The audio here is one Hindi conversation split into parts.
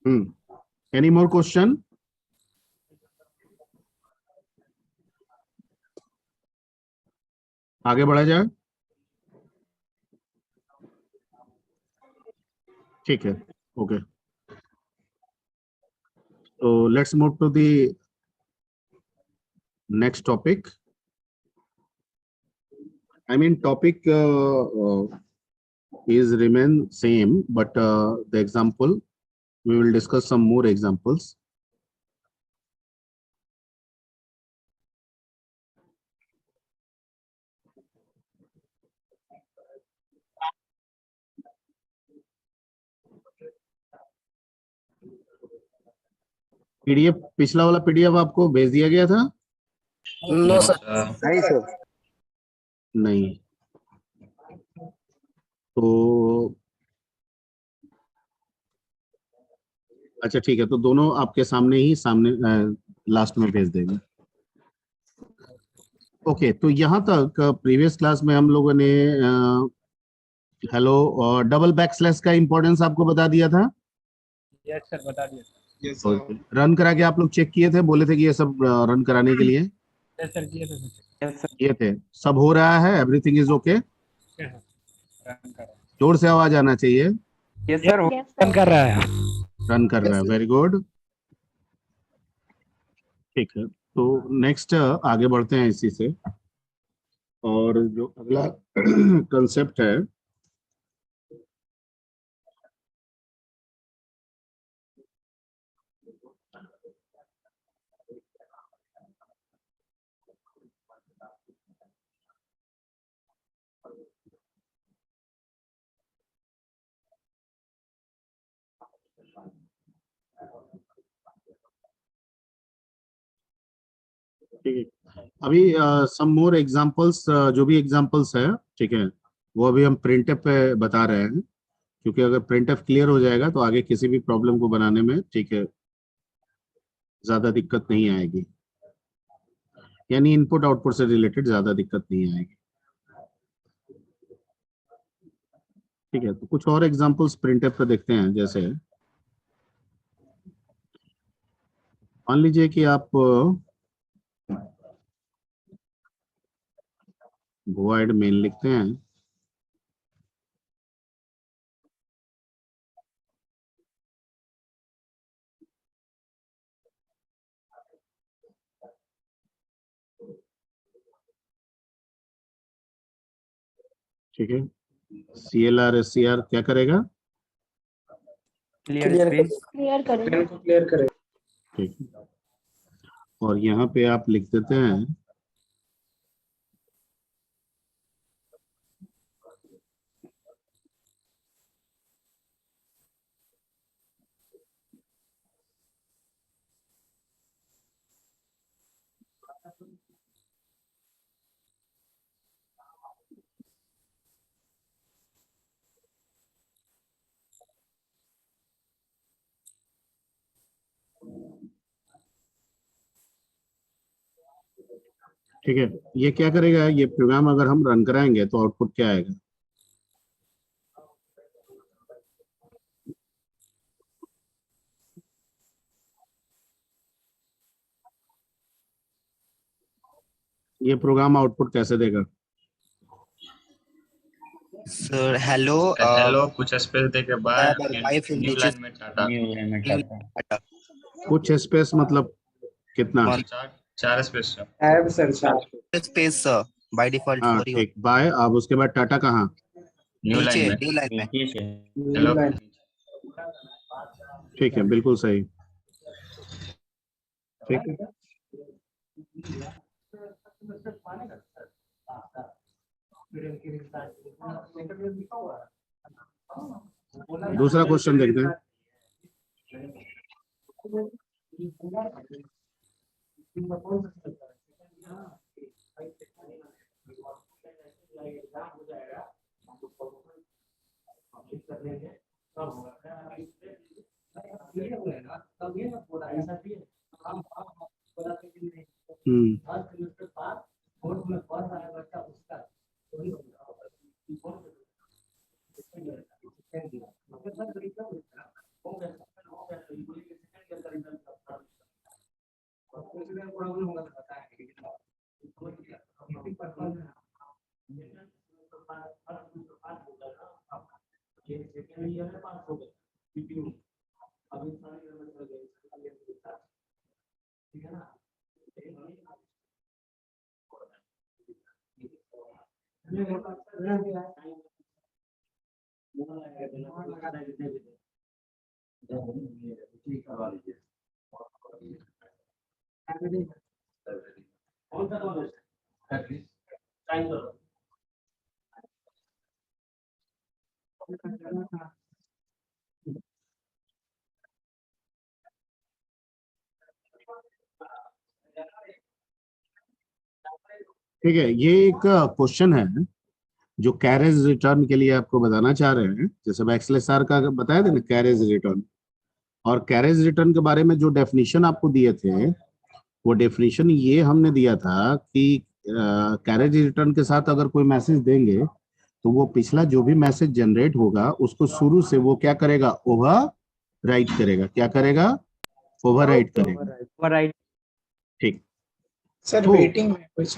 Any more question? आगे बढ़ा जाए? ठीक है, ओके। तो let's move to the next topic. I mean, topic is remain same, but the example we will discuss some more examples. PDF, पिछला वाला पीडीएफ आपको भेज दिया गया था? No sir. नहीं सर। नहीं, तो अच्छा ठीक है, तो दोनों आपके सामने ही लास्ट में भेज देंगे. ओके, तो यहाँ तक प्रीवियस क्लास में हम लोगों ने हेलो और डबल बैकस्लैश का इंपॉर्टेंस आपको बता दिया था. यस सर, बता दिया। Yes sir. रन करा के आप लोग चेक किए थे, बोले थे कि ये सब रन कराने के लिए यस सर, किए थे सर। Yes sir. किए थे. सब हो रहा है, एवरीथिंग इज ओके? रन कर जोर से आवाज आना चाहिए. Yes sir. रन कर रहा है। रन कर रहा है, वेरी गुड. ठीक है, तो नेक्स्ट आगे बढ़ते हैं इसी से. और जो अगला कंसेप्ट है, ठीक है, अभी सम मोर एग्जांपल्स, जो भी एग्जांपल्स है, ठीक है, वो अभी हम प्रिंटअप पे बता रहे हैं. क्योंकि अगर प्रिंटअप क्लियर हो जाएगा तो आगे किसी भी प्रॉब्लम को बनाने में, ठीक है, ज्यादा दिक्कत नहीं आएगी. यानी इनपुट आउटपुट से रिलेटेड ज्यादा दिक्कत नहीं आएगी. ठीक है, तो कुछ और एग्जांपल्स प्रिंटअप पे देखते हैं. जैसे मान लीजिए कि आप void main लिखते हैं. ठीक है, CLR SCR क्या करेगा? क्लियर करेगा। क्लियर करेगा। ठीक है, और यहाँ पे आप लिख देते हैं ठीक है. ये क्या करेगा? ये प्रोग्राम अगर हम रन कराएंगे तो आउटपुट क्या आएगा? ये प्रोग्राम आउटपुट कैसे देगा? सर हेलो हेलो कुछ स्पेस दे के बाद न्यू नीचे लाइन में टाटा कुछ स्पेस मतलब कितना? चार स्पेस ऐब सर, चार स्पेस सर बाय डिफॉल्ट हाँ 4 ही ठीक, बाय. अब उसके बाद टाटा कहाँ? न्यू नीचे लाइन में न्यू लाइन में हेलो ठीक है, बिल्कुल सही. ठीक है, दूसरा क्वेश्चन देखते हैं. ठीक है, ये एक क्वेश्चन है जो कैरेज रिटर्न के लिए आपको बताना चाह रहे हैं। जैसे बैकस्लैश आर का बताया था ना, कैरेज रिटर्न। और कैरेज रिटर्न के बारे में जो डेफिनेशन आपको दिए थे, वो डेफिनेशन ये हमने दिया था कि कैरेज रिटर्न के साथ अगर कोई मैसेज देंगे तो वो पिछला जो भी मैसेज जनरेट होगा उसको शुरू से वो क्या करेगा, ओवर राइट करेगा। क्या करेगा? ओवर राइट करेगा। राइट। ठीक। सर तो वेटिंग में कुछ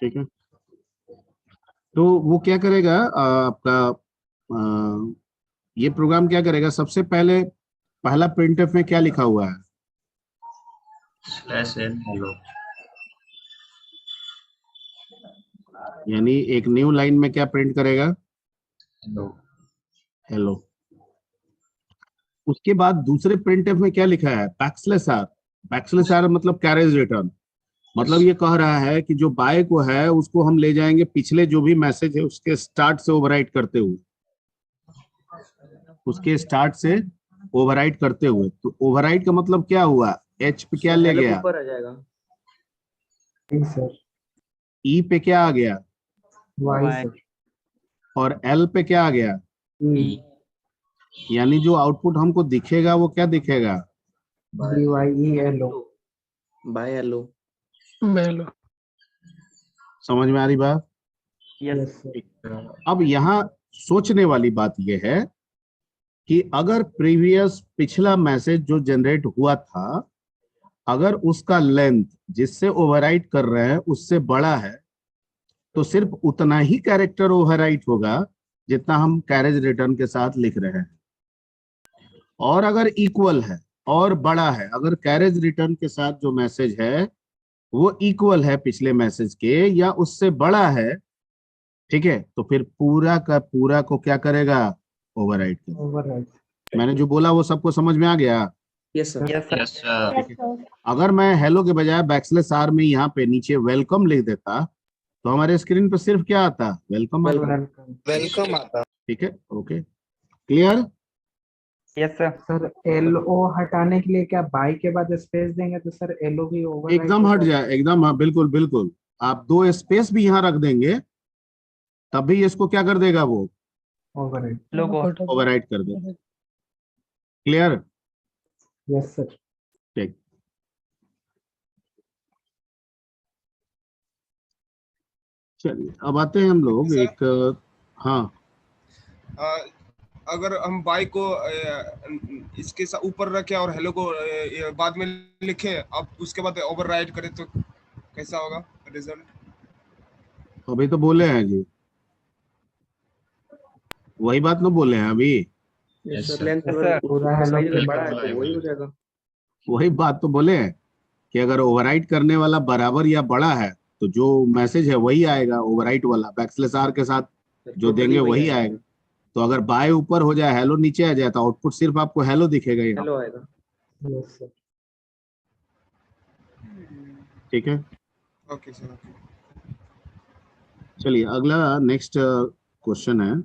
ठीक है, तो वो क्या करेगा, आपका अ, ये प्रोग्राम क्या करेगा, सबसे पहले पहला प्रिंटफ में क्या लिखा हुआ है? Slash n hello. यानी एक न्यू लाइन में क्या प्रिंट करेगा? हेलो। हेलो। उसके बाद दूसरे प्रिंटफ में क्या लिखा है? Backslash r. बैकस्लैश आर मतलब कैरेज रिटर्न। मतलब ये कह रहा है कि जो बाय को है उसको हम ले जाएंगे पिछले जो भी मैसेज है उसके स्टार्ट से ओवरराइट करते हुए, उसके स्टार्ट से ओवरराइट करते हुए। तो ओवरराइट का मतलब क्या हुआ? एच पे क्या ले गया? ऊपर आ जाएगा। सर ई पे क्या आ गया? वाई सर और एल पे क्या आ गया? ई यानी जो आउटपुट हमको दिखेगा वो क्या दिखेगा? B Y E L O bye hello. समझ में आ रही बात? यस सर ठीक। अब यहाँ सोचने वाली बात यह है कि अगर प्रीवियस पिछला मैसेज जो जनरेट हुआ था, अगर उसका लेंथ जिससे ओवरराइट कर रहे हैं उससे बड़ा है तो सिर्फ उतना ही कैरेक्टर ओवरराइट होगा जितना हम कैरेज रिटर्न के साथ लिख रहे हैं। और अगर इक्वल है और बड़ा है, अगर कैरेज रिटर्न के साथ जो मैसेज है वो इक्वल है पिछले मैसेज के या उससे बड़ा है, ठीक है, तो फिर पूरा का पूरा को क्या करेगा? ओवरराइट करेगा। ओवरराइट मैंने जो बोला वो सबको समझ में आ गया? Yes sir. Yes sir. ठीक है। अगर मैं हेलो के बजाय बैकस्लैश आर में यहाँ पे नीचे वेलकम लिख देता तो हमारे स्क्रीन पे सिर्फ क्या आता? वेलकम आता। वेलकम वेलकम आता। ठीक है, okay, clear? Yes sir. Sir L O हटाने के लिए क्या बाई के बाद स्पेस देंगे तो सर एल ओ भी ओवरराइट एकदम हट जाए, एकदम, हाँ बिल्कुल बिल्कुल। आप दो स्पेस भी यहाँ रख देंगे तब भी इसको क्या कर देगा वो? ओवरराइट लोगो। ओवरराइट कर देगा। क्लियर? यस सर ठीक। चलिए अब आते हैं हम लोग सर? एक, हाँ अगर हम बाई को इसके ऊपर रखें और हेलो को बाद में लिखे, अब उसके बाद ओवरराइड करें तो कैसा होगा रिजल्ट? अभी तो बोले हैं जी, वही बात ना बोले हैं अभी, यस सर। लेंथ अगर पूरा हेलो साइज अगर वेलकम बड़ा है वाला तो है वही वही। हो जाएगा। वही बात तो बोले हैं कि अगर ओवरराइट करने वाला बराबर या बड़ा है तो जो मैसेज है वही आएगा, ओवरराइट वाला बैकस्लैश आर के साथ जो टोटली देंगे वही वही आएगा। आएगा। तो अगर बाय ऊपर हो जाए हेलो नीचे आ जाए तो आउटपुट सिर्फ आपको हेलो दिखेगा यहाँ। हेलो आएगा। यस सर ठीक है, ओके सर, ओके। चलिए अगला नेक्स्ट क्वेश्चन है।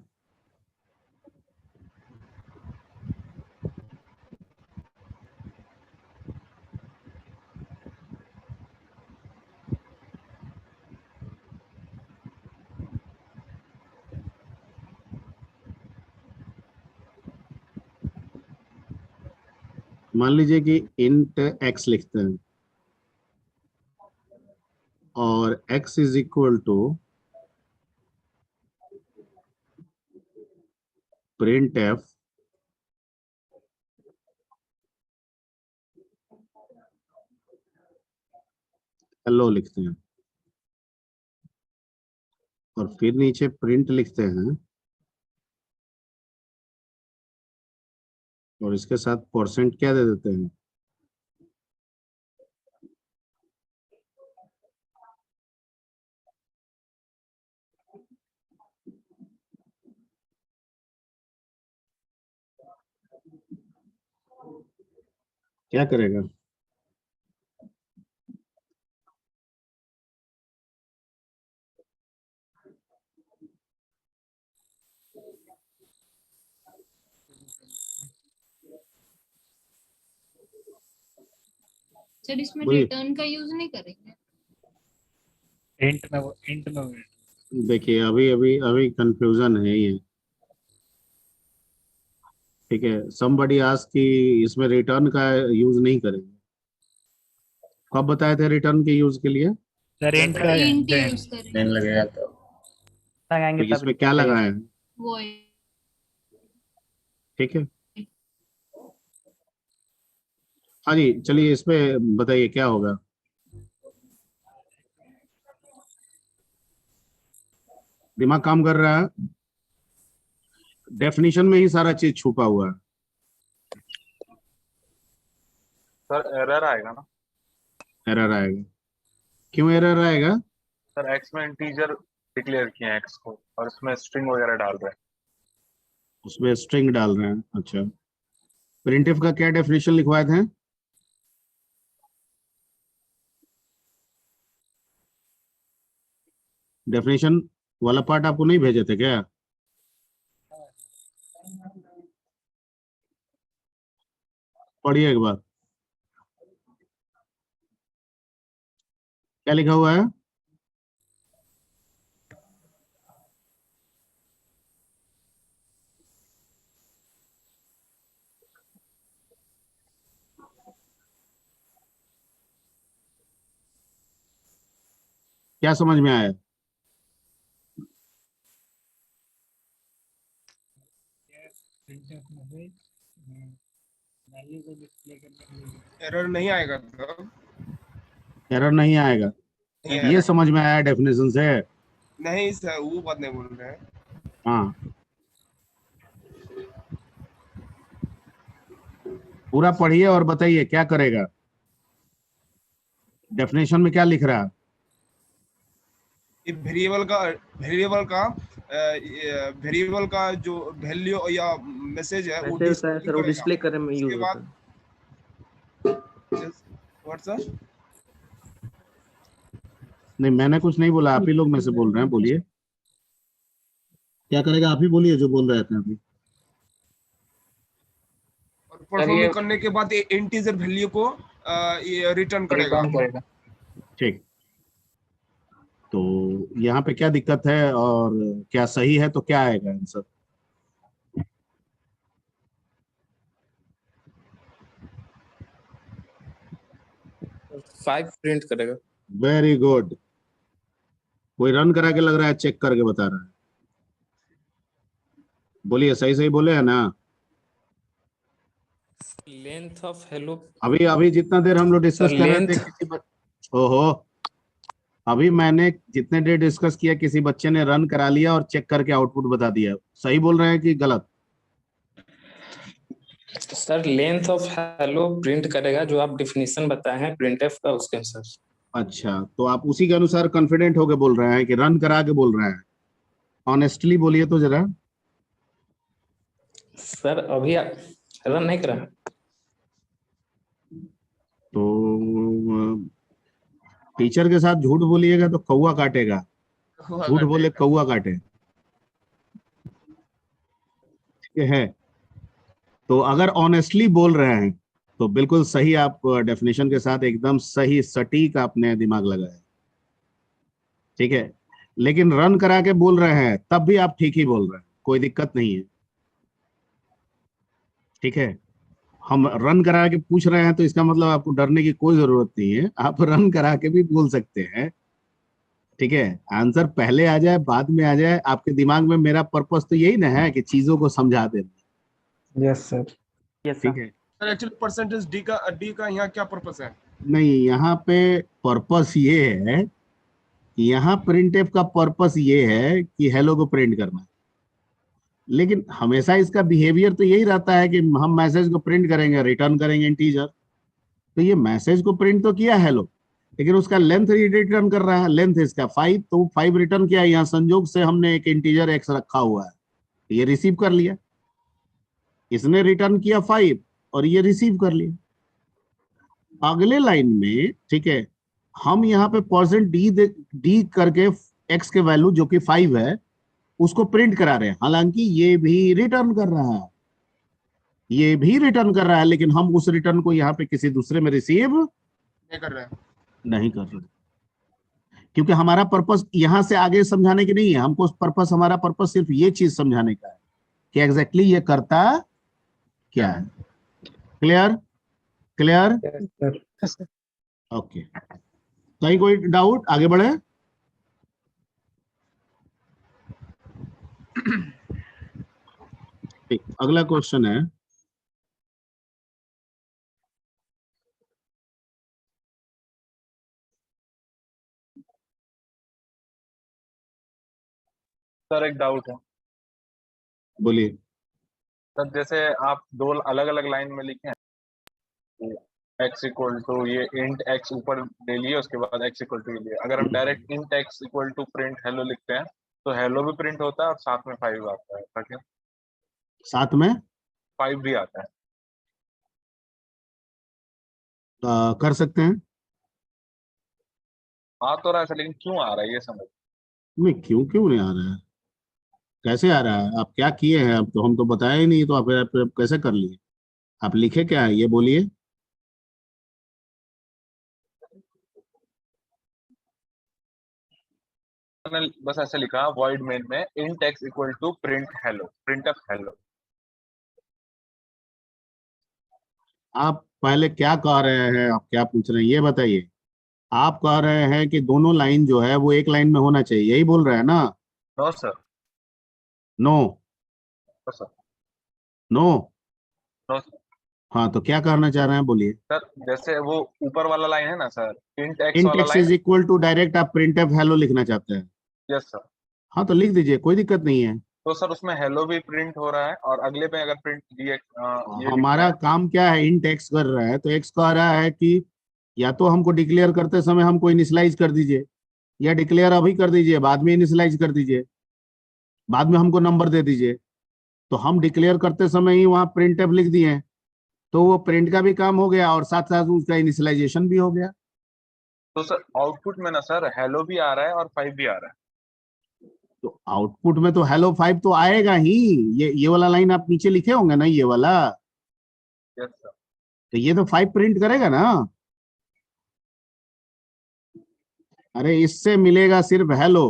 मान लीजिए कि इंट एक्स लिखते हैं और x is equal to printf hello लिखते हैं और फिर नीचे प्रिंट लिखते हैं और इसके साथ परसेंट क्या दे देते हैं, क्या करेगा? सर इसमें बोलिए। रिटर्न का यूज नहीं करेंगे? इंट में देखिए अभी अभी अभी कंफ्यूजन है ये, ठीक है। somebody ask कि इसमें रिटर्न का यूज नहीं करेंगे, कब बताए थे रिटर्न के यूज के लिए? सर इंट का इंट यूज करेंगे देन लगेगा तो तो इसमें क्या लगाए हैं, वो ठीक है। हाँ जी, चलिए इस पे बताइए क्या होगा। दिमाग काम कर रहा है, डेफिनेशन में ही सारा चीज छुपा हुआ है। सर एरर आएगा ना? एरर आएगा, क्यों एरर आएगा? सर एक्स में इंटीजर डिक्लेयर किए हैं एक्स को और उसमें स्ट्रिंग वगैरह डाल रहे हैं। उसमें स्ट्रिंग डाल रहे हैं, अच्छा। प्रिंटफ का क्या डेफिनेशन लिखवाए थे? डेफिनेशन वाला पार्ट आपको नहीं भेजे थे क्या? पढ़िए एक बार, क्या लिखा हुआ है? क्या समझ में आया? एरर नहीं आएगा तो एरर नहीं आएगा, नहीं ये आएगा। समझ में आया डेफिनेशन से? नहीं सर वो बात नहीं बोल रहे हैं। हाँ, पूरा पढ़िए और बताइए क्या करेगा। डेफिनेशन में क्या लिख रहा है? ये वेरिएबल का जो वैल्यू या मैसेज है वो वैसे होता है सर, वो डिस्प्ले करने में यूज उसके होता बाद है। व्हाट्सएप नहीं, मैंने कुछ नहीं बोला, आप ही लोग में से बोल रहे हैं, बोलिए क्या करेगा, आप ही बोलिए जो बोल रहे थे अभी। और परफॉर्म करने के बाद ये इंटीजर वैल्यू को ये रिटर्न करेगा। ठीक, तो यहाँ पे क्या दिक्कत है और क्या सही है, तो क्या आएगा आंसर? फाइव प्रिंट करेगा। वेरी गुड, कोई रन करा के लग रहा है चेक करके बता रहा है, बोलिए सही सही बोले है ना? Length of hello. अभी अभी जितना देर हम लोग डिस्कस Sir, कर रहे थे length- किसी ओहो, अभी मैंने जितने देर डिस्कस किया किसी बच्चे ने रन करा लिया और चेक करके आउटपुट बता दिया। सही बोल रहे हैं कि गलत? Sir length of hello print करेगा, जो आप डिफिनीशन बताए हैं प्रिंटफ का उसके अनुसार। अच्छा, तो आप उसी के अनुसार कॉन्फिडेंट होके बोल रहे हैं कि रन करा के बोल रहे हैं? ऑनेस्टली बोलिए तो जरा। सर अभी रन नहीं करा। तो टीचर के साथ झूठ बोलिएगा तो कौवा काटेगा, झूठ बोले कौवा काटे, ठीक है। तो अगर ऑनेस्टली बोल रहे हैं तो बिल्कुल सही, आप डेफिनेशन के साथ एकदम सही सटीक आपने दिमाग लगाया, ठीक है। लेकिन रन करा के बोल रहे हैं तब भी आप ठीक ही बोल रहे हैं, कोई दिक्कत नहीं है, ठीक है। हम रन करा के पूछ रहे हैं तो इसका मतलब आपको डरने की कोई जरूरत नहीं है, आप रन करा के भी बोल सकते हैं, ठीक है। आंसर पहले आ जाए बाद में आ जाए, आपके दिमाग में मेरा पर्पस तो यही ना है कि चीजों को समझा देना, यस सर। यस ठीक सर। है। एक्चुअली परसेंटेज डी का यहाँ क्या पर्पस है? नहीं, यहाँ पे पर्पस ये है, यहाँ प्रिंटफ का पर्पस ये है कि हेलो को प्रिंट करना। लेकिन हमेशा इसका बिहेवियर तो यही रहता है कि हम मैसेज को प्रिंट करेंगे, रिटर्न करेंगे इंटीजर। तो ये मैसेज को प्रिंट तो किया हेलो, लेकिन उसका लेंथ रिटर्न कर रहा है। लेंथ इसका 5, तो 5 रिटर्न किया। यहाँ संजोग से हमने एक इंटीजर एक्स रखा हुआ है, ये रिसीव कर लिया। इसने रिटर्न किया 5 और ये रिसीव कर लिया। अगले लाइन में, ठीक है, हम यहाँ पे %d करके एक्स के वैल्यू जो कि 5 है उसको प्रिंट करा रहे हैं। हालांकि ये भी रिटर्न कर रहा है, ये भी रिटर्न कर रहा है, लेकिन हम उस रिटर्न को यहाँ पे किसी दूसरे में रिसीव नहीं कर रहे हैं। नहीं कर रहे, क्योंकि हमारा पर्पस यहां से आगे समझाने की नहीं है। हमको पर्पस, हमारा पर्पस सिर्फ ये चीज समझाने का है कि एग्जैक्टली ये करता क्या है। क्लियर? क्लियर? सर ओके, कहीं कोई डाउट? आगे बढ़े। ठीक, अगला क्वेश्चन है, सर एक डाउट है बोलिए। सर, जैसे आप दो अलग अलग लाइन में लिखे हैं, x इक्वल टू ये इंट x ऊपर ले लिए, उसके बाद x इक्वल टू लिए। अगर हम direct int x equal to print hello लिखते हैं तो हेलो भी प्रिंट होता है और साथ में 5 आता है, ताकि साथ में 5 भी आता है। कर सकते हैं। आ तो रहा है सर, लेकिन क्यों आ रहा है ये समझ। नहीं, क्यों क्यों नहीं आ रहा है? कैसे आ रहा है? आप क्या किए हैं? अब तो हम तो बताए ही नहीं, तो आप कैसे कर लिए? आप लिखे क्या है ये बोलिए। मैंने बस ऐसे लिखा वॉइड मेन में int x equal to print hello, print of hello. आप पहले क्या कह रहे हैं, आप क्या पूछ रहे हैं ये बताइए। आप कह रहे हैं कि दोनों लाइन जो है वो एक लाइन में होना चाहिए, यही बोल रहे हैं ना? No sir, no? No sir, no? No sir. हाँ, तो क्या करना चाह रहे हैं बोलिए। सर जैसे वो ऊपर वाला लाइन है ना सर, इंट x इंट वाला x line. Is equal to direct आप प्रिंट एफ हेलो लिखना चाहते हैं? Yes sir. हाँ, तो लिख दीजिए, कोई दिक्कत नहीं है। तो सर उसमें हेलो भी प्रिंट हो रहा है और अगले पे अगर प्रिंट ये लिखना हमारा है। काम क्या है, इंट एक्स कर रहा है तो एक्स कह रहा है कि या तो हमको डिक्लेयर करते समय हमको इनिशियलाइज कर दीजिए, या डिक्लेयर अभी कर दीजिए, बाद में इनिशियलाइज कर दीजिए, बाद में हमको नंबर दे दीजिए। तो हम डिक्लेयर करते समय ही वहां प्रिंट एफ लिख दिए हैं, तो वो प्रिंट का भी काम हो गया और साथ साथ उसका इनिशियलाइजेशन भी हो गया। तो सर आउटपुट में ना सर हेलो भी आ रहा है और 5 भी आ रहा है। तो आउटपुट में तो हेलो 5 तो आएगा ही। ये वाला लाइन आप नीचे लिखे होंगे ना, ये वाला, यस सर। तो ये तो 5 प्रिंट करेगा ना। अरे इससे मिलेगा सिर्फ हेलो,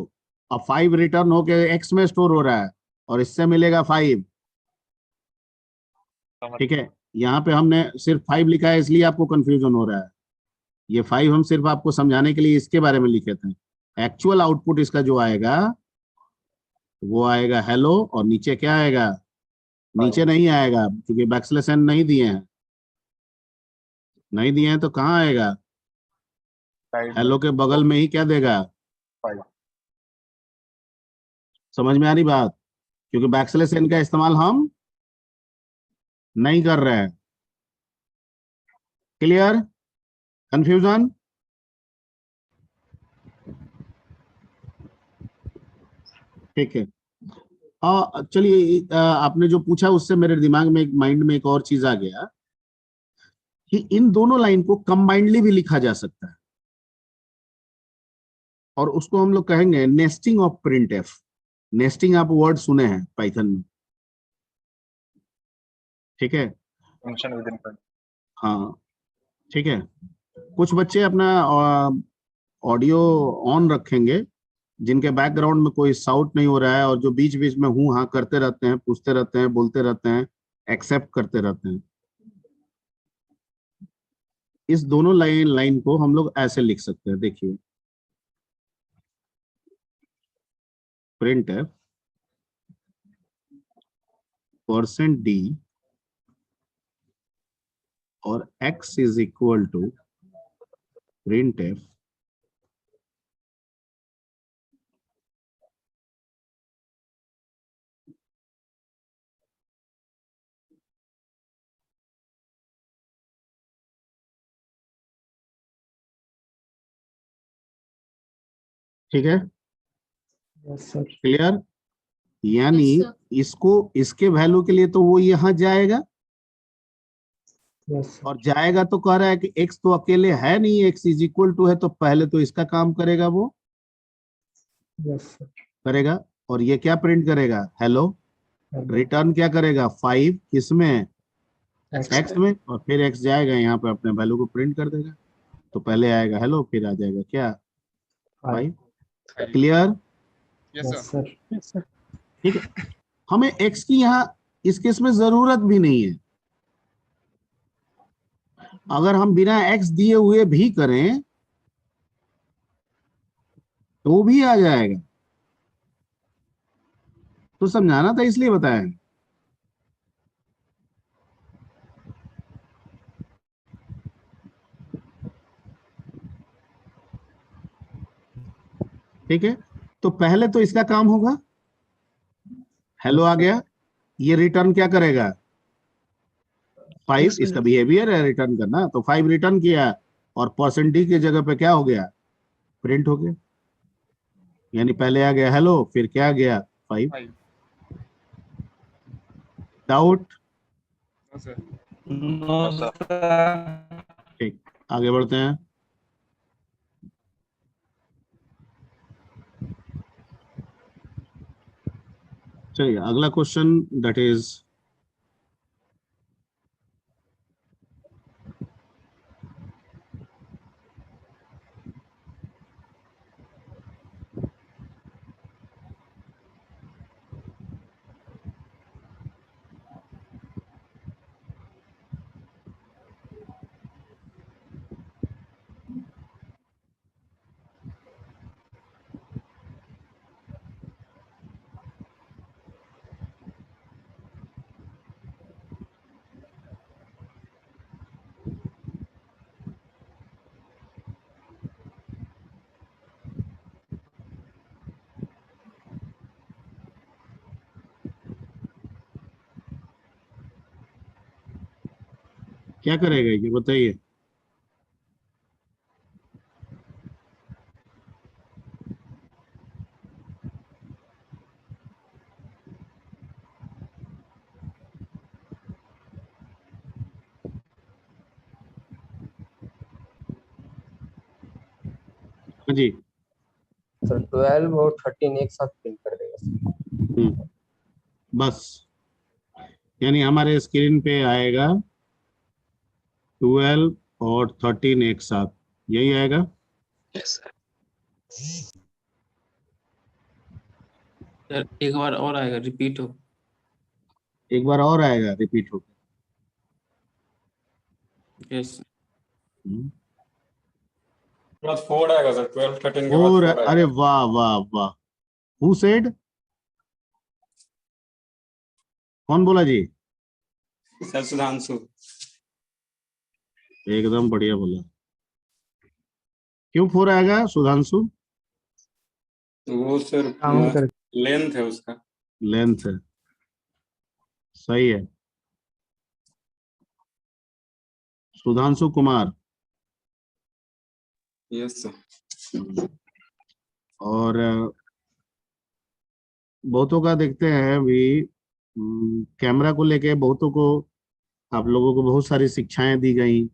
और 5 रिटर्न होके एक्स में स्टोर हो रहा है, और इससे मिलेगा 5। ठीक है, यहाँ पे हमने सिर्फ 5 लिखा है इसलिए आपको कंफ्यूजन हो रहा है। ये 5 हम सिर्फ आपको समझाने के लिए इसके बारे में लिखे थे। एक्चुअल आउटपुट इसका जो आएगा वो आएगा हेलो, और नीचे क्या आएगा? नीचे नहीं आएगा, क्योंकि बैकस्लैश एन नहीं दिए हैं। नहीं दिए हैं तो कहाँ आएगा? हेलो के बगल में ही क्या देगा? 5। समझ में आ रही बात? क्योंकि बैकस्लैश एन का इस्तेमाल हम नहीं कर रहे हैं। क्लियर? कंफ्यूजन? ठीक है। चलिए, आपने जो पूछा उससे मेरे दिमाग में, एक माइंड में एक और चीज आ गया कि इन दोनों लाइन को कंबाइंडली भी लिखा जा सकता है, और उसको हम लोग कहेंगे नेस्टिंग ऑफ प्रिंटएफ। नेस्टिंग आप वर्ड सुने हैं पाइथन में, ठीक है? Function with in function. हाँ, ठीक है। कुछ बच्चे अपना ऑडियो ऑन रखेंगे, जिनके बैकग्राउंड में कोई साउट नहीं हो रहा है, और जो बीच बीच में हूँ हाँ करते रहते हैं, पूछते रहते हैं, बोलते रहते हैं, एक्सेप्ट करते रहते हैं। इस दोनों लाइन को हम लोग ऐसे लिख सकते हैं, देखिए, प्रिंट है %d और x is equal to printf ठीक है, यस सर। क्लियर। यानी Yes, sir. इसको इसके वैल्यू के लिए तो वो यहां जाएगा, यस सर। और जाएगा तो कह रहा है कि x तो अकेले है नहीं, x इज इक्वल टू है, तो पहले तो इसका काम करेगा, वो यस सर। करेगा। और ये क्या प्रिंट करेगा, हेलो। रिटर्न क्या करेगा, 5 किसमें, x में, और फिर x जाएगा यहाँ पे अपने वैल्यू को प्रिंट कर देगा। तो पहले आएगा हेलो, फिर आ जाएगा क्या, 5। Clear. Yes yes sir. Sir. ठीक है, हमें x की यहाँ इस केस में जरूरत भी नहीं है। अगर हम बिना x दिए हुए भी करें तो भी आ जाएगा। तो समझाना था इसलिए बताया। ठीक है, तो पहले तो इसका काम होगा, हेलो आ गया, ये रिटर्न क्या करेगा, 5, इसका बिहेवियर है रिटर्न करना, तो 5 रिटर्न किया, और परसेंटेज की जगह पे क्या हो गया, प्रिंट हो गया। यानी पहले आ गया हेलो, फिर क्या आ गया, 5। 5। डाउट। सर ठीक, आगे बढ़ते हैं। चलिए अगला क्वेश्चन, दैट इज क्या करेगा ये बताइए। हाँ जी। सर 12 और 13 एक साथ प्रिंट कर देगा। बस, यानी हमारे स्क्रीन पे आएगा 12 और 13 एक साथ, यही आएगा। सर एक बार और आएगा, रिपीट हो। एक बार और आएगा रिपीट होकर। यस। बाद 4 आएगा सर, 12 13 के बाद और 4 अरे आएगा। वाह वाह वाह, हु सेड, कौन बोला जी, सर सुधांशु। एकदम बढ़िया बोला। क्यों 4 आएगा सुधांशु, वो सर काउंट कर। लेंथ है उसका। लेंथ है, सही है। सुधांशु कुमार। Yes sir. और बहुतों का देखते हैं अभी, कैमरा को लेके बहुतों को, आप लोगों को बहुत सारी शिक्षाएं दी गई,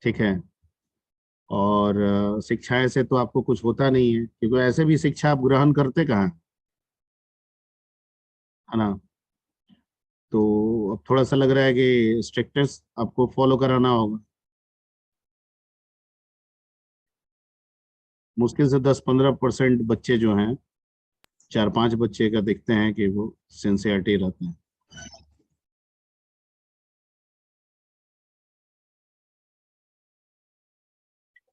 ठीक है। और शिक्षाएं से तो आपको कुछ होता नहीं है, क्योंकि ऐसे भी शिक्षा आप ग्रहण करते कहाँ, है ना। तो अब थोड़ा सा लग रहा है कि स्ट्रिक्टनेस आपको फॉलो कराना होगा। मुश्किल से 10-15% बच्चे जो हैं, 4-5 बच्चे का देखते हैं कि वो सिंसियरिटी रहते हैं।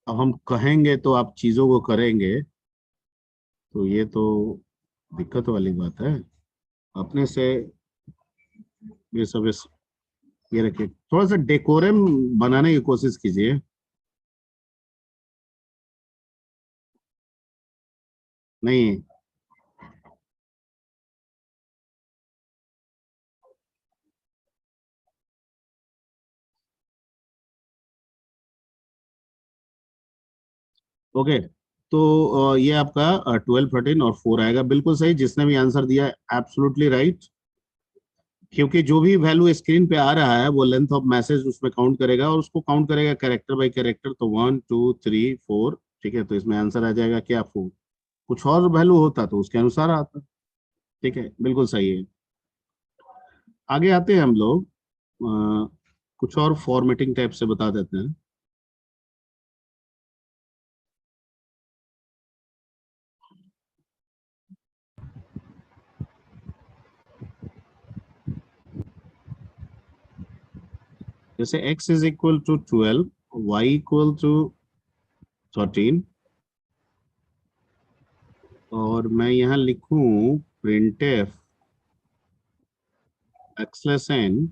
अब हम कहेंगे तो आप चीजों को करेंगे, तो ये तो दिक्कत वाली बात है। अपने से ये सब ये रखिए, थोड़ा सा डेकोरम बनाने की कोशिश कीजिए। नहीं, ओके। तो ये आपका 12, 13 और 4 आएगा, बिल्कुल सही। जिसने भी आंसर दिया एब्सोल्युटली राइट, क्योंकि जो भी वैल्यू स्क्रीन पे आ रहा है वो लेंथ ऑफ मैसेज उसमें काउंट करेगा और उसको काउंट करेगा कैरेक्टर बाय कैरेक्टर। तो 1 2 3 4, ठीक है। तो इसमें आंसर आ जाएगा क्या, 4। कुछ और वैल्यू होता तो उसके अनुसार आता, ठीक है, बिल्कुल सही है। आगे आते हैं हम लोग, कुछ और फॉर्मेटिंग टाइप से बता देते हैं। जैसे x is equal to 12, y equal to 13, और मैं यहाँ लिखूं printf एक्सलेशन,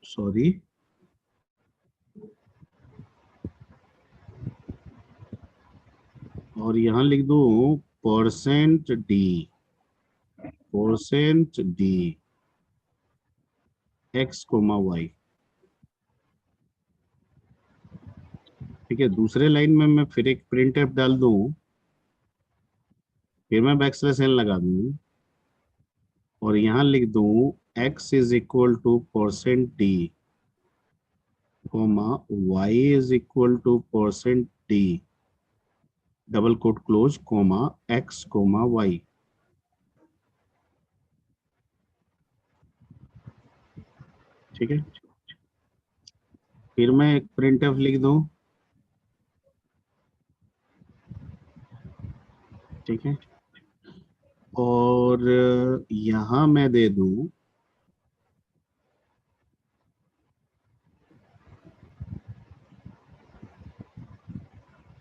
सॉरी, और यहाँ लिख दूं %d x, y, ठीक है। दूसरे लाइन में मैं फिर एक printf डाल दूं, फिर मैं बैकस्लैश n लगा दूं और यहाँ लिख दूं x is equal to %d, y is equal to %d, double quote close, x, y। ठीक है, फिर मैं एक printf लिख दूं, ठीक है, और यहाँ मैं दे दूं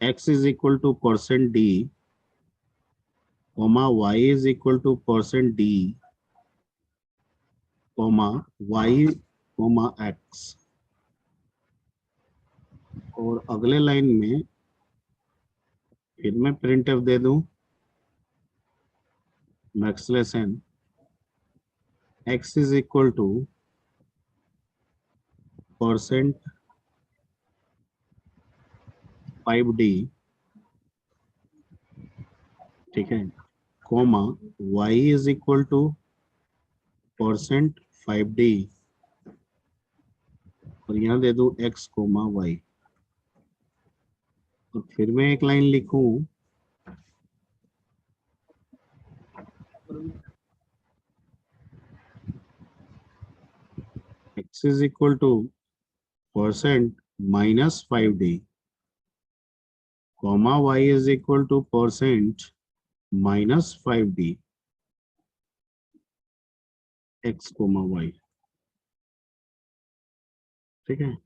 x is equal to %d, y is equal to %d, y, x। और अगले लाइन में फिर मैं printf दे दूं backslash n, x is equal to %5d, ठीक है, y is equal to %5d, और यहाँ दे दूं x, y। और फिर मैं एक लाइन लिखूं x is equal to %-5d, y is equal to %-5d, x, y। ठीक है,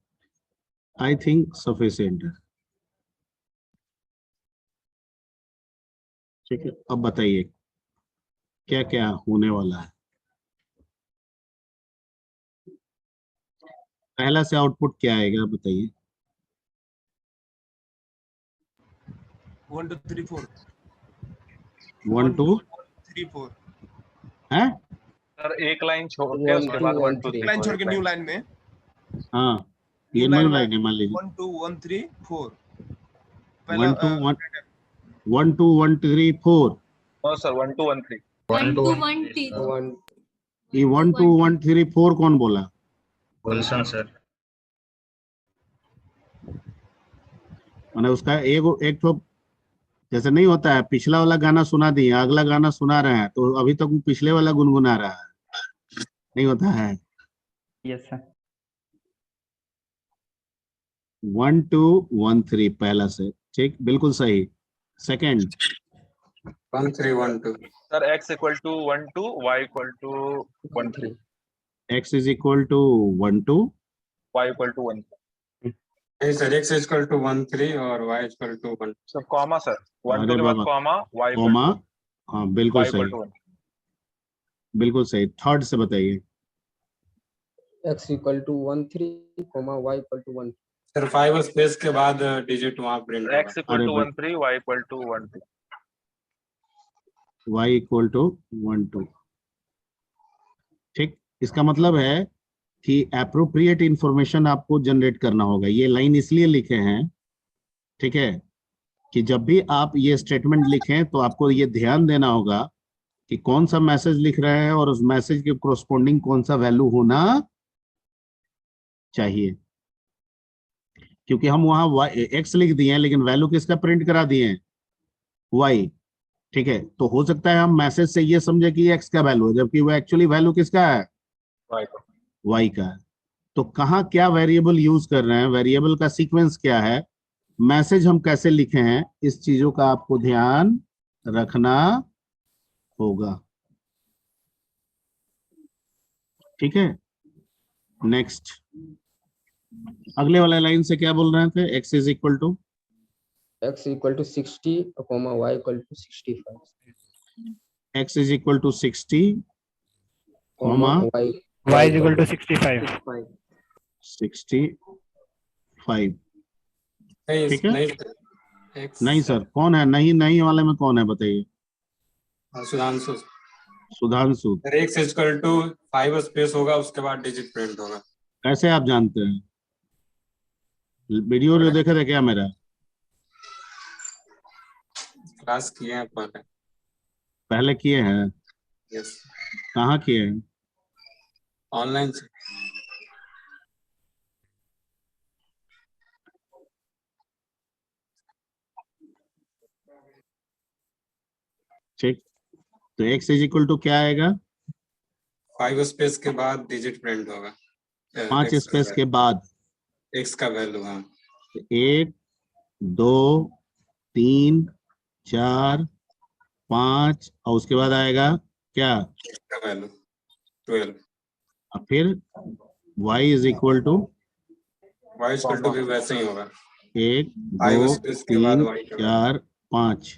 आई थिंक सफिशिएंट है। ठीक है, अब बताइए क्या क्या होने वाला है। पहला से आउटपुट क्या आएगा बताइए। 1 2 3 4 1 2 3 4 है, सर एक लाइन छोड़ के उसके बाद 1 2 3 लाइन छोड़ के न्यू लाइन में, हाँ ये न्यू लाइन है, मान लीजिए 1 2 1 3 4 1 2 1 2 1 3 4। नो सर 1 2 1 3 1 2 1 3 ये 1 2 1 3 4 कौन बोला? गुलशन सर। मैंने उसका एक तो जैसे नहीं होता है, पिछला वाला गाना सुना दिए, अगला गाना सुना रहे हैं, तो अभी तक वो पिछले वाला गुनगुना रहा है, नहीं होता है। Yes sir. 1 2 1 3 पहला से, ठीक, बिल्कुल सही। Second 1 3 1 2 sir x equal to 1 2 y equal to 1 3 x is equal to 1 2, y equal to 1 नहीं सर, x इक्वल टू 1 3 और y equal to 1। Sir comma sir 1 अरे 2 के बाद बाबा, comma y equal comma, to हाँ बिल्कुल y इक्वल सही, टू 1। बिल्कुल सही। थर्ड से बताइए। x equal to 1 3 y equal to 1। Sir 5 space के बाद डिजिट वहाँ प्रिंट होगा। x इक्वल अरे टू भाई। 13 y equal to 12। y equal to 12। ठीक, इसका मतलब है कि एप्रोप्रिएट इंफॉर्मेशन आपको जनरेट करना होगा। ये लाइन इसलिए लिखे हैं, ठीक है, कि जब भी आप ये स्टेटमेंट लिखें तो आपको ये ध्यान देना होगा कि कौन सा मैसेज लिख रहे हैं और उस मैसेज के कोरस्पोंडिंग कौन सा वैल्यू होना चाहिए। क्योंकि हम वहां एक्स लिख दिए हैं लेकिन वैल्यू किसका प्रिंट करा दिए हैं, वाई। ठीक है, तो हो सकता है हम मैसेज से ये समझे कि एक्स का वैल्यू है, जबकि वो एक्चुअली वैल्यू किसका है, y का। वाई का है। तो कहाँ क्या वेरिएबल यूज कर रहे हैं, वेरिएबल का सीक्वेंस क्या है, मैसेज हम कैसे लिखे हैं, इस चीजों का आपको ध्यान रखना होगा। ठीक है, नेक्स्ट अगले वाले लाइन से क्या बोल रहे थे, x is equal to x equal to 60 comma y equal to 65 x is equal to 60 comma comma y is equal to 65 65। नहीं ठीक है, नहीं X नहीं सर, कौन है, नहीं नहीं वाले में कौन है बताइए, Sudhanshu. Sudhanshu. Sir x equal to 5 space होगा उसके बाद डिजिट प्रिंट होगा। कैसे आप जानते हैं, वीडियो जो देखे थे क्या मेरा, क्लास किए हैं पहले। पहले किए हैं, यस, कहाँ किए हैं, ऑनलाइन से। ठीक, तो x इज इक्वल टू क्या आएगा, 5 स्पेस के बाद डिजिट प्रिंट होगा। 5 स्पेस के बाद x का वैल्यू। हाँ 1 2 3 4 5 और उसके बाद आएगा क्या, x का वैल्यू 12। और फिर y is equal to y equal to भी वैसे ही होगा। 1 5 2 स्पेस के बाद 3 y का 4 5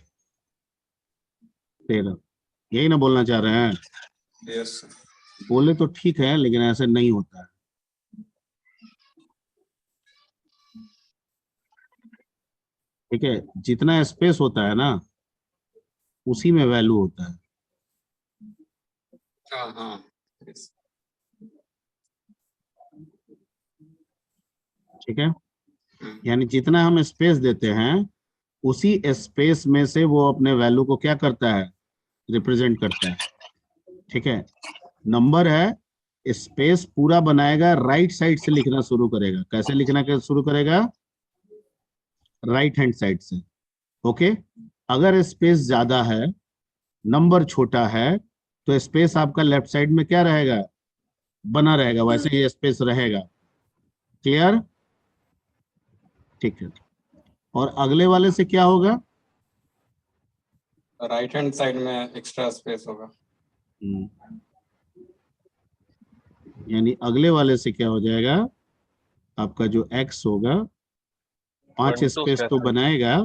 13। यही ना बोलना चाह रहे हैं, वैल्यू। यस बोले तो ठीक है लेकिन ऐसे नहीं होता है। ठीक है, जितना स्पेस होता है ना उसी में वैल्यू होता है। हाँ हाँ yes। ठीक है, यानी जितना हम स्पेस देते हैं उसी स्पेस में से वो अपने वैल्यू को क्या करता है, रिप्रेजेंट करता है। ठीक है, नंबर है, स्पेस पूरा बनाएगा, राइट साइड से लिखना शुरू करेगा। कैसे लिखना शुरू करेगा, राइट हैंड साइड से। ओके, अगर स्पेस ज्यादा है, नंबर छोटा है, तो स्पेस आपका लेफ्ट साइड में क्या रहेगा, बना रहेगा, वैसे ये स्पेस रहेगा। क्लियर, ठीक है। और अगले वाले से क्या होगा, राइट हैंड साइड में एक्स्ट्रा स्पेस होगा। यानी अगले वाले से क्या हो जाएगा, आपका जो x होगा 5 स्पेस तो बनाएगा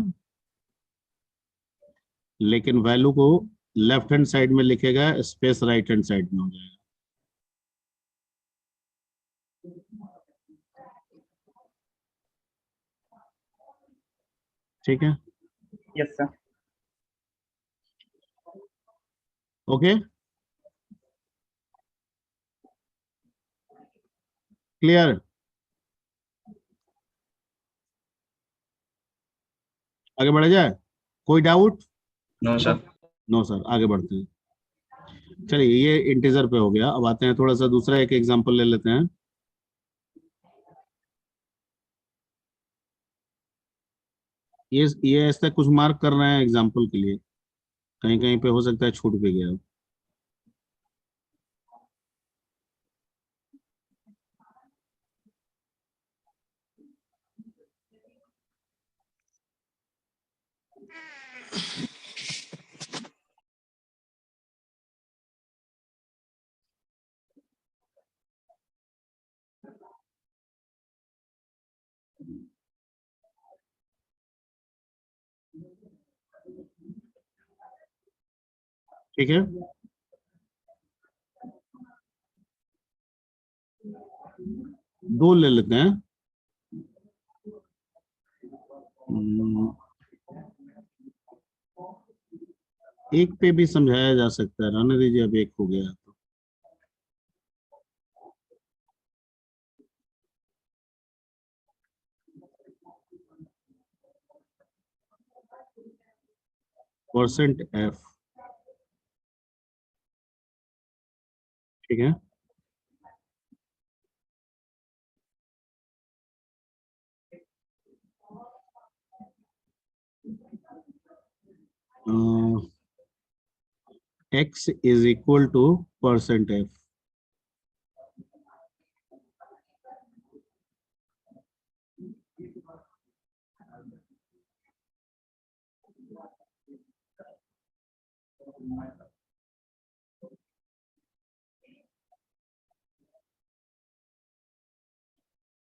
लेकिन वैल्यू को लेफ्ट हैंड साइड में लिखेगा, स्पेस राइट हैंड साइड में हो जाएगा। ठीक है, यस सर। ओके, क्लियर, आगे बढ़ा जाए, कोई doubt, no sir. No sir, आगे बढ़ते हैं। चलिए ये इंटीजर पे हो गया, अब आते हैं थोड़ा सा दूसरा एक एग्जांपल ले लेते हैं। ये ऐसा कुछ मार्क कर रहे हैं एग्जांपल के लिए, कहीं कहीं पे हो सकता है छूट भी गया हो। ठीक है, दो ले लेते हैं, एक पे भी समझाया जा सकता है, रहने दीजिए, अब एक हो गया तो। %f, ठीक है। x is equal to %f.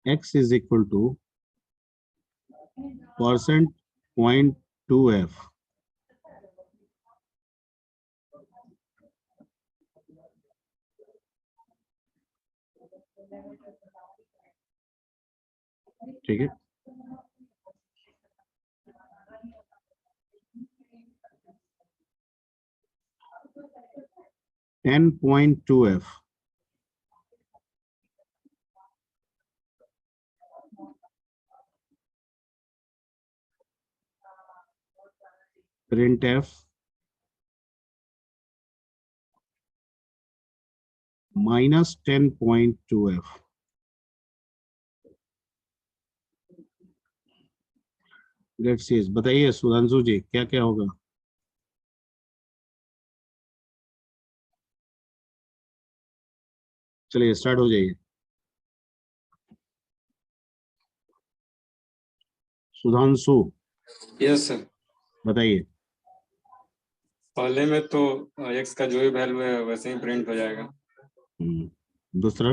X is equal to %.2f. ठीक है। %10.2f. printf minus 10.2f. Let's see, बताइए सुधांशु जी क्या क्या होगा। चलिए स्टार्ट हो जाइए। Sudhanshu yes sir. बताइए। पहले में तो x का जो भी वैल्यू है वैसे ही प्रिंट हो जाएगा। दूसरा,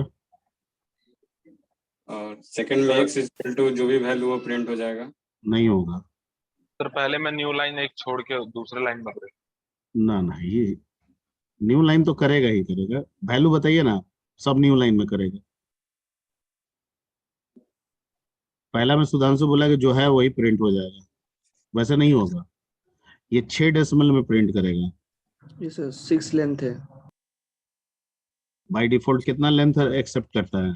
और सेकंड में x इक्वल टू जो भी वैल्यू वो प्रिंट हो जाएगा। नहीं होगा सर पहले मैं न्यू लाइन एक छोड़ के दूसरे लाइन भर रहे। ना, ये न्यू लाइन तो करेगा ही करेगा। वैल्यू बताइए ना, सब न्यू लाइन में करेगा। पहला में सुधांशु बोला कि जो है वही प्रिंट हो जाएगा, वैसे नहीं होगा। ये 6 डेसिमल में प्रिंट करेगा। ये सर 6 लेंथ है। बाय डिफॉल्ट कितना लेंथ एक्सेप्ट करता है?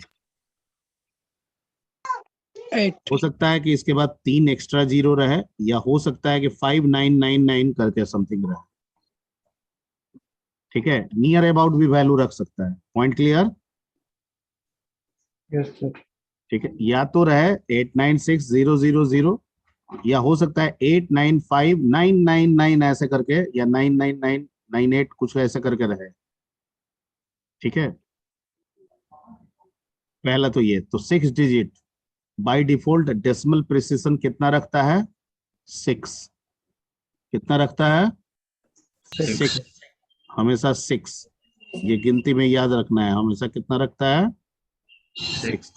8। हो सकता है कि इसके बाद 3 एक्स्ट्रा जीरो रहे, या हो सकता है कि 5999 करके समथिंग रहे। ठीक है, नियर अबाउट भी वैल्यू रख सकता है। Point clear? Yes sir. ठीक है, या तो रहे 896000, या हो सकता है 895999 ऐसे करके, या 99998 कुछ ऐसे करके रहे। ठीक है, पहला तो ये तो 6 digit by default decimal precision कितना रखता है? 6। कितना रखता है? 6। हमेशा 6, ये गिनती में याद रखना है, हमेशा कितना रखता है? 6।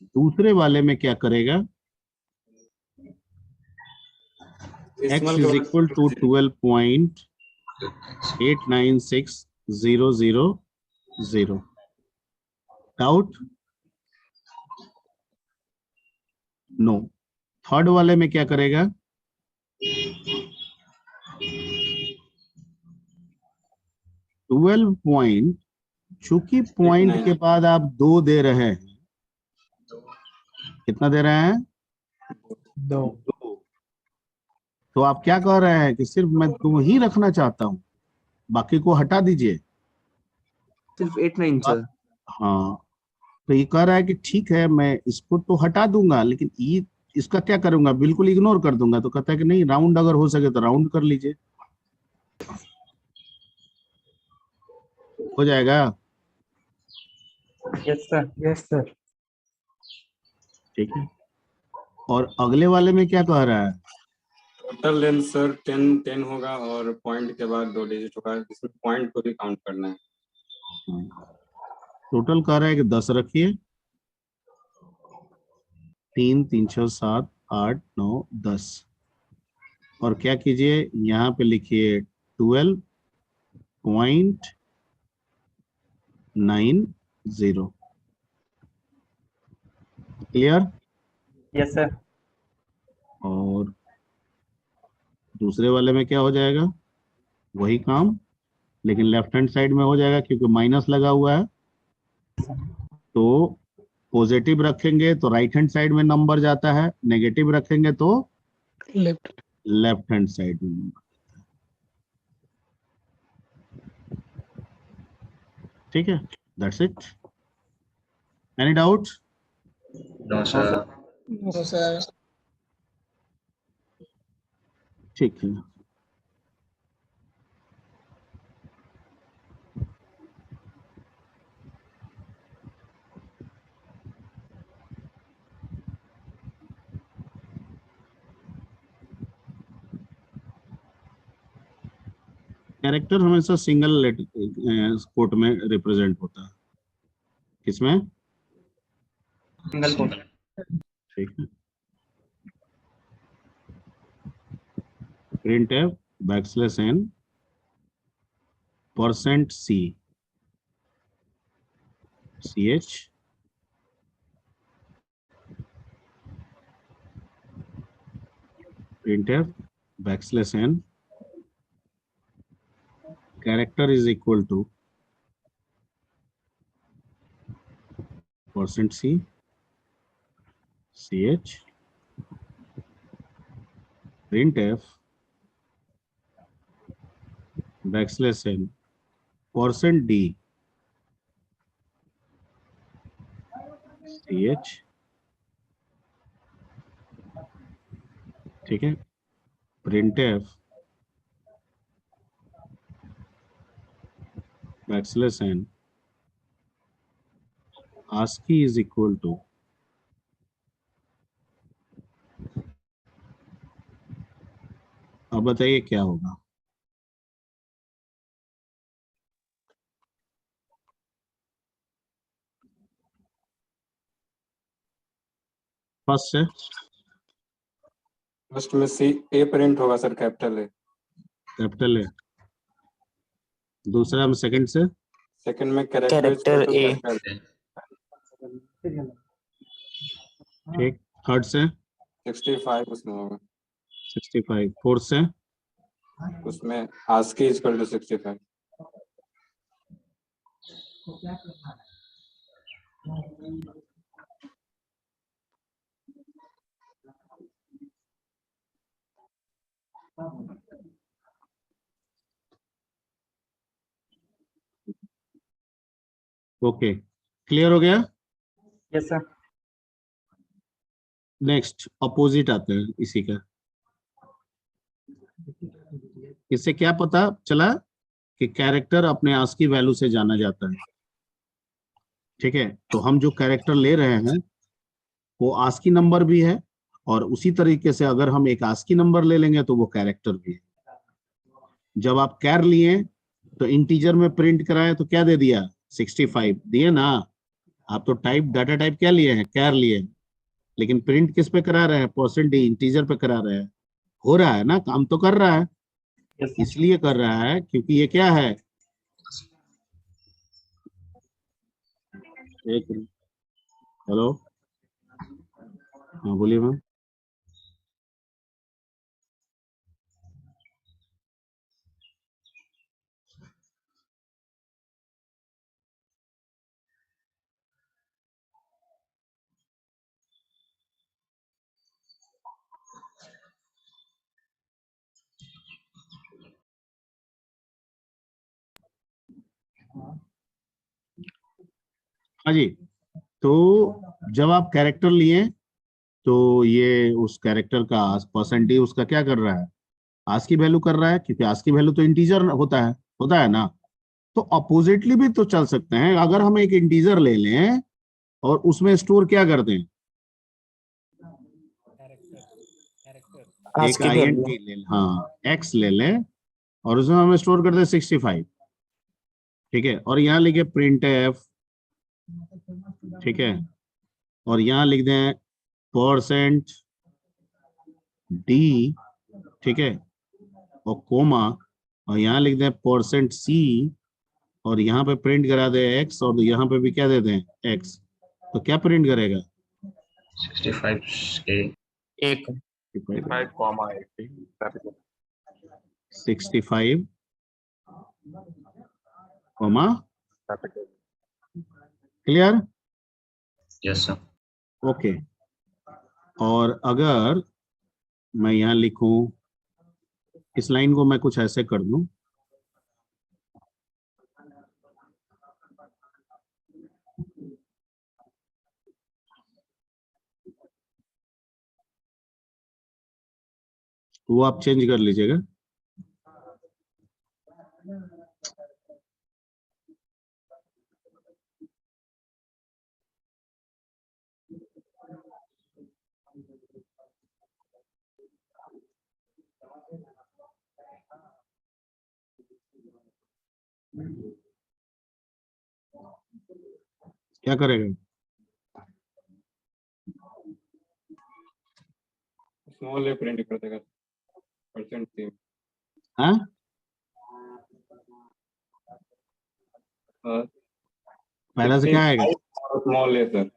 दूसरे वाले में क्या करेगा? x is equal to 12.896000। Doubt? No. Third वाले में क्या करेगा? 12 पॉइंट, चूंकि पॉइंट के बाद आप 2 दे रहे हैं, कितना दे रहे हैं? 2। तो आप क्या कह रहे हैं कि सिर्फ मैं 2 ही रखना चाहता हूं, बाकी को हटा दीजिए। सिर्फ 8 9 सर। हाँ, तो ये कह रहा है कि ठीक है मैं इसको तो हटा दूंगा, लेकिन ये इसका क्या करूंगा? बिल्कुल इग्नोर कर दूंगा। तो कहता है कि नहीं, राउंड अगर हो सके तो राउंड कर लीजिए, हो जाएगा। Yes sir. Yes sir. ठीक है, और अगले वाले में क्या कह रहा है? टोटल लेंथ सर 10 होगा, और पॉइंट के बाद 2 डिजिट होगा, इसमें पॉइंट को भी काउंट करना है। टोटल कह रहा है कि 10 रखिए, 3 3 6 7 8 9 10, और क्या कीजिए, यहाँ पे लिखिए 12.90। क्लियर? Yes sir. और दूसरे वाले में क्या हो जाएगा, वही काम, लेकिन लेफ्ट हैंड साइड में हो जाएगा क्योंकि माइनस लगा हुआ है। तो पॉजिटिव रखेंगे तो राइट हैंड साइड में नंबर जाता है, नेगेटिव रखेंगे तो लेफ्ट हैंड साइड में नंबर। ठीक है, that's it. Any doubt? No sir. ठीक है। कैरेक्टर हमेशा सिंगल कोट में रिप्रेजेंट होता है। किसमें? Single quote. ठीक है। printf \n %c ch printf \n character is equal to %c ch printf \n %d ch। ठीक है, printf \n ASCII is equal to अब बताइए क्या होगा। फर्स्ट से फर्स्ट में सी ए प्रिंट होगा सर, कैपिटल ए। कैपिटल है, दूसरा में सेकंड से सेकंड में कैरेक्टर ए। ठीक, थर्ड से 65 उसमें होगा। 65, फोर्थ से उसमें ASCII equal to 65। Okay, clear हो गया। Yes sir. नेक्स्ट अपोजिट आते हैं इसी का। इससे क्या पता चला कि कैरेक्टर अपने ASCII वैल्यू से जाना जाता है। ठीक है, तो हम जो कैरेक्टर ले रहे हैं वो ASCII नंबर भी है, और उसी तरीके से अगर हम एक ASCII नंबर ले लेंगे तो वो कैरेक्टर भी है। जब आप कैर लिए तो इंटीजर में प्रिंट कराए तो क्या दे दिया, 65 दिए ना। आप तो टाइप डाटा टाइप क्या लिए हैं, कैर लिए, लेकिन प्रिंट किस पे करा रहे हैं, %d इंटीजर पे करा रहे हैं। हो रहा है ना, काम तो कर रहा है। इसलिए कर रहा है क्योंकि ये क्या है, एक हेलो, हाँ बोलिए मैम। हाँ जी, तो जब आप कैरेक्टर लिए तो ये उस कैरेक्टर का %d उसका क्या कर रहा है, ASCII वैल्यू कर रहा है, क्योंकि ASCII वैल्यू तो इंटीजर होता है ना। तो अपोजिटली भी तो चल सकते हैं। अगर हम एक इंटीजर ले लें और उसमें स्टोर क्या कर दें, एक INT ले लें, हाँ x ले लें, और उसमें हम स्टोर कर दें 65। ठीक है, और यहाँ लिखे printf, ठीक है, और यहाँ लिख दें %d, ठीक है, और कोमा, और यहाँ लिख दें %c, और यहाँ पे प्रिंट करा दे x, और यहाँ पे भी क्या दे दें x। तो क्या प्रिंट करेगा, 65 एक 5, 8 65 comma clear. Yes sir. Okay, और अगर मैं यहाँ लिखूं, इस लाइन को मैं कुछ ऐसे कर दूं, वो आप चेंज कर लीजिएगा। क्या करेगा? स्मॉल ए प्रिंट कर देगा परसेंट थी। हाँ, पहले से क्या आएगा? स्मॉल ए सर,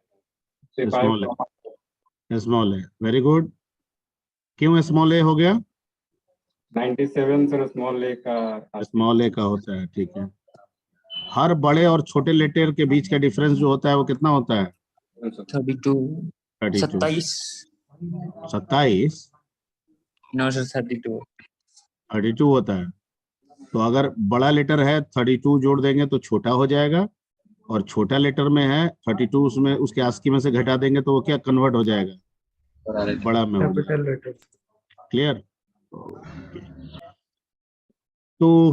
स्मॉल है, स्मॉल है, वेरी गुड। क्यों स्मॉल ए हो गया? 97 सर स्मॉल ए का, स्मॉल ए का होता है, ठीक है। हर बड़े और छोटे लेटर के बीच का डिफरेंस जो होता है वो कितना होता है? 32 27। 27 27 नो सर 32 32 होता है। तो अगर बड़ा लेटर है 32 जोड़ देंगे तो छोटा हो जाएगा, और छोटा लेटर में है 32 उसमें उसके आस्की में से घटा देंगे तो वो क्या कन्वर्ट हो जाएगा? बड़ा में हो जाएगा। Capital letter. क्लियर? तो